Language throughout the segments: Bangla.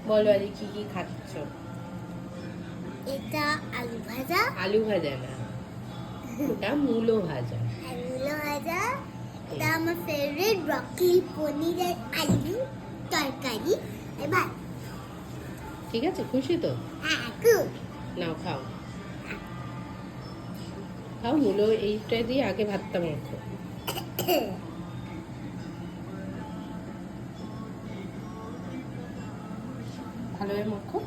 বলো আজ কি কি খাচ্ছ? এটা আলু ভাজা। আলু ভাজা না, ওটা মূলো ভাজা। আলু ভাজা। এটা আমার ফেভারিট ব্রকলি পনিরের আলু তরকারি। এবার ঠিক আছে, খুশি তো? খুব নাও খাও, খাও। মূলো এইটা দিয়ে আগে ভাতটা মাখো। ভালোভাবে মাখো।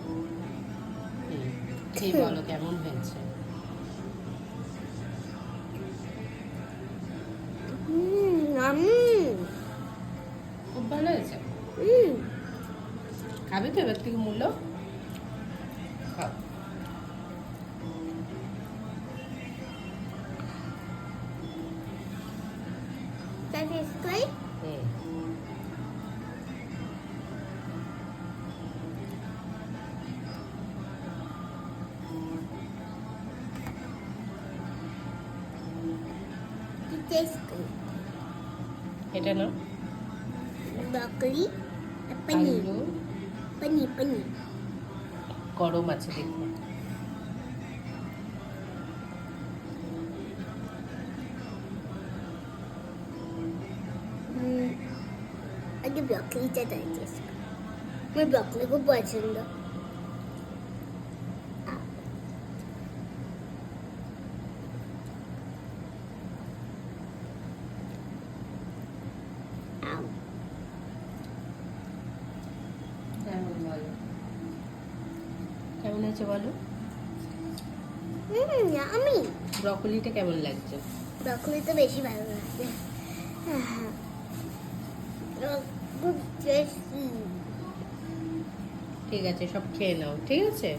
খেয়ে বলো কেমন হয়েছে। খুব ভালো হয়েছে। খাবে তো এবার থেকে মূলো? খাও। এটা না, ব্রকলি পনির আলু পনির পনির গরম আছে দেখো। আগে ব্রকলিটা ট্রাই টেস্ট করি। আমার ব্রকলি খুব পছন্দ। কেমন বলো, কেমন হয়েছে বলো? আমি ব্রকলিটা কেমন লাগছে? ব্রকলি তো বেশি ভালো লাগে। খুব টেস্টি। ঠিক আছে, সব খেয়ে নাও, ঠিক আছে।